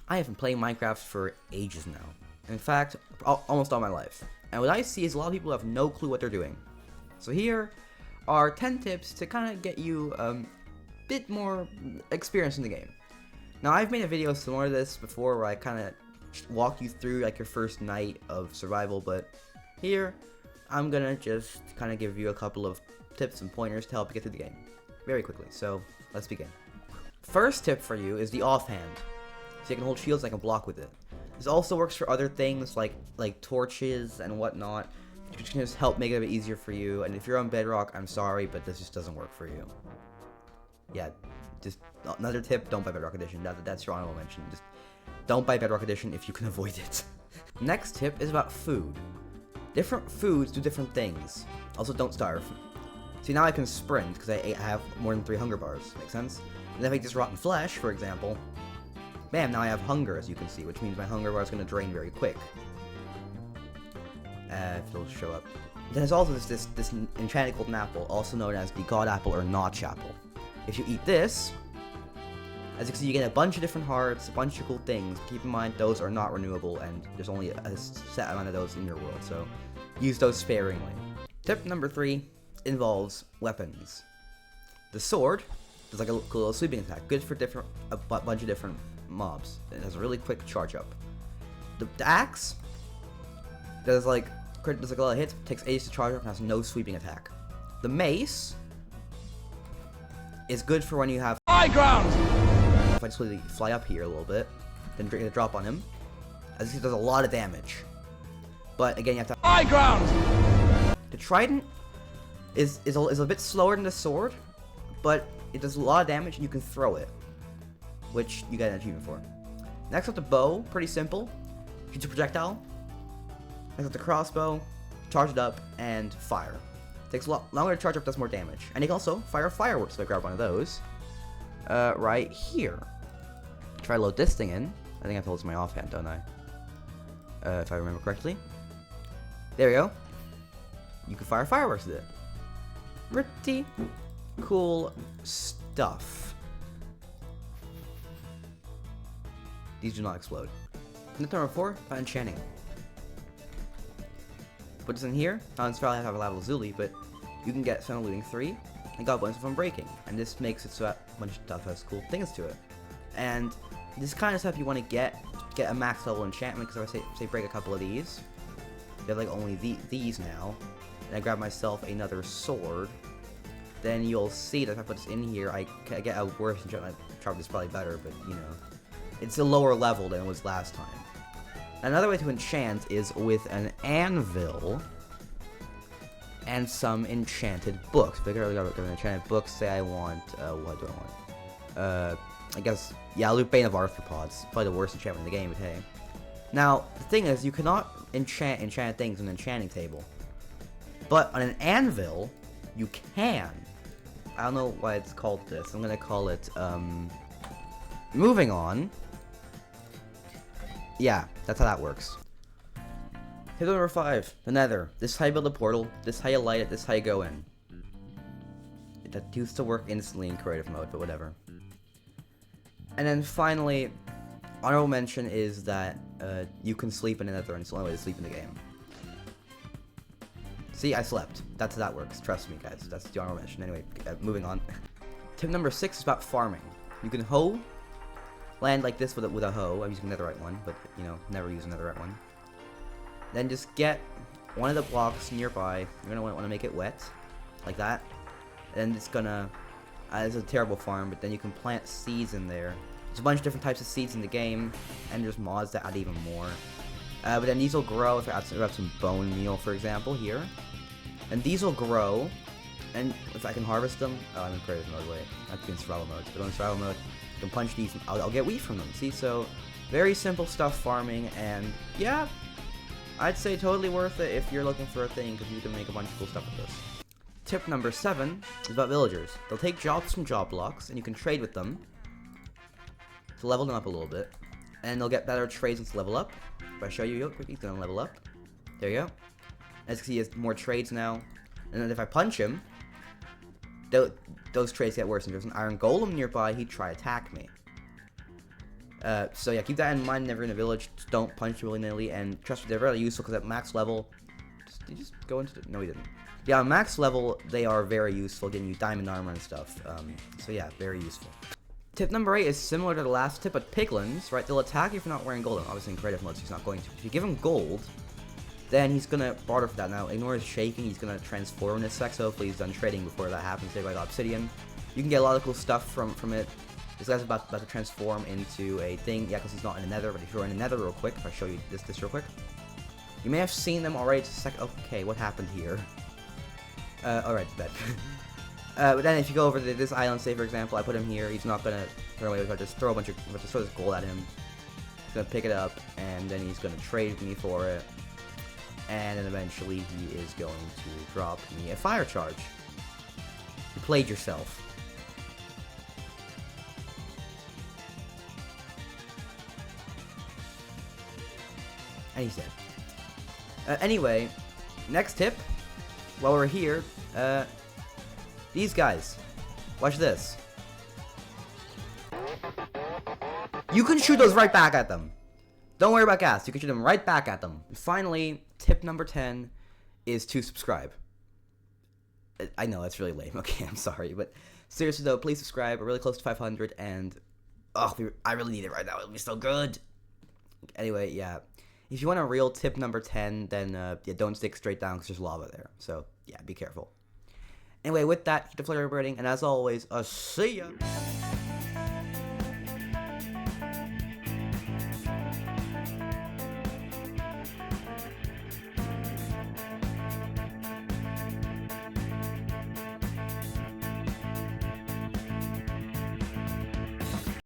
I have been playing Minecraft for ages now. In fact, almost all my life. And what I see is a lot of people have no clue what they're doing. So here are 10 tips to kind of get you a bit more experience in the game. Now, I've made a video similar to this before where I kind of walk you through like your first night of survival, but here I'm gonna just kind of give you a couple of tips and pointers to help you get through the game very quickly. So let's begin. First tip for you is the offhand. So you can hold shields and I can block with it. This also works for other things like torches and whatnot, which can just help make it a bit easier for you. And if you're on Bedrock, I'm sorry, but this just doesn't work for you. Yeah, just another tip, don't buy Bedrock Edition. That's your honorable mention. Just don't buy Bedrock Edition if you can avoid it. Next tip is about food. Different foods do different things. Also, don't starve. See, now I can sprint because I have more than 3 hunger bars. Make sense? And if I eat this rotten flesh, for example, bam, now I have hunger, as you can see, which means my hunger bar is going to drain very quick. If it'll show up. Then there's also this enchanted golden apple, also known as the God Apple or Notch Apple. If you eat this, as you can see, you get a bunch of different hearts, a bunch of cool things. Keep in mind, those are not renewable, and there's only a set amount of those in your world, so use those sparingly. Tip number 3 involves weapons. The sword does like a cool little sweeping attack, good for a bunch of different mobs. It has a really quick charge up. The axe does like a lot of hits, takes ages to charge up, and has no sweeping attack. The mace is good for when you have high ground. If I just really fly up here a little bit, then get a drop on him, as he does a lot of damage. But again, you have to high ground. The trident is a bit slower than the sword, but it does a lot of damage and you can throw it, which you get an achievement for. Next up, the bow, pretty simple. Shoots a projectile. Next up, the crossbow, charge it up and fire. Takes a lot longer to charge up, does more damage, and you can also fire fireworks. So I grab one of those. Right here. Try to load this thing in. I think I have to hold my offhand, don't I? If I remember correctly. There we go. You can fire fireworks with it. Pretty cool stuff. These do not explode. Tip number 4, enchanting. Put this in here. Now it's probably have a level Zuli, but you can get Sun Looting 3 and got bonus from breaking, and this makes it so that a bunch of stuff has cool things to it. And this kind of stuff you want to get a max level enchantment, because if I say break a couple of these, you have like only these now, and I grab myself another sword, then you'll see that if I put this in here, I get a worse enchantment. Probably is probably better, but you know, it's a lower level than it was last time. Another way to enchant is with an anvil and some enchanted books. If I go to an enchanted book, say I want, what do I want? I guess, yeah, I'll do Bane of Arthropods. Probably the worst enchantment in the game, but hey. Now, the thing is, you cannot enchant enchanted things on an enchanting table. But on an anvil, you can. I don't know why it's called this. I'm gonna call it, moving on. Yeah, that's how that works. Tip number 5, the Nether. This is how you build a portal, this is how you light it, this is how you go in. That used to work instantly in creative mode, but whatever. And then finally, honorable mention is that you can sleep in the Nether, and it's the only way to sleep in the game. See, I slept. That's how that works. Trust me, guys. That's the honorable mention. Anyway, moving on. Tip number 6 is about farming. You can hoe land like this with a hoe. I'm using a netherite one, but you know, never use a netherite one. Then just get one of the blocks nearby. You're gonna want to make it wet, like that. And it's gonna. It's a terrible farm, but then you can plant seeds in there. There's a bunch of different types of seeds in the game, and there's mods that add even more. But then these will grow if I add some bone meal, for example, here. And these will grow, and if I can harvest them, oh, I'm in creative mode. Wait, I have to be in survival mode. But on survival mode, I can punch these, and I'll get wheat from them. See, so very simple stuff farming, and yeah. I'd say totally worth it if you're looking for a thing, because you can make a bunch of cool stuff with this. Tip number 7 is about villagers. They'll take jobs from job blocks, and you can trade with them to level them up a little bit. And they'll get better trades once they level up. If I show you real quick, he's gonna level up. There you go. As you can see, he has more trades now. And then if I punch him, those trades get worse. And there's an iron golem nearby, he'd try to attack me. So yeah, keep that in mind whenever in a village. Just don't punch willy-nilly, and trust me, they're very useful because at max level... Did you just go into the... No, he didn't. Yeah, on max level, they are very useful, getting you diamond armor and stuff. So yeah, very useful. Tip number 8 is similar to the last tip, but piglins, right, they'll attack you for not wearing gold. Obviously in creative modes, he's not going to. If you give him gold, then he's gonna barter for that. Now, ignore his shaking, he's gonna transform in this sec, so hopefully he's done trading before that happens. They got obsidian. You can get a lot of cool stuff from it. This guy's about to transform into a thing, yeah, because he's not in the nether, but if you're in the nether real quick, if I show you this real quick. You may have seen them already, it's a sec. Okay, what happened here? Alright, bet. But then if you go over to this island, say for example, I put him here, he's not gonna turn away, if I just throw this gold at him. He's gonna pick it up, and then he's gonna trade with me for it. And then eventually he is going to drop me a fire charge. You played yourself. And he's dead. Anyway, next tip, while we're here, these guys. Watch this. You can shoot those right back at them. Don't worry about gas. You can shoot them right back at them. And finally, tip number 10 is to subscribe. I know, that's really lame. Okay, I'm sorry. But seriously, though, please subscribe. We're really close to 500, and I really need it right now. It'll be so good. Anyway, yeah. If you want a real tip number 10, then yeah, don't stick straight down because there's lava there. So, yeah, be careful. Anyway, with that, keep the flare vibrating, and as always, see ya!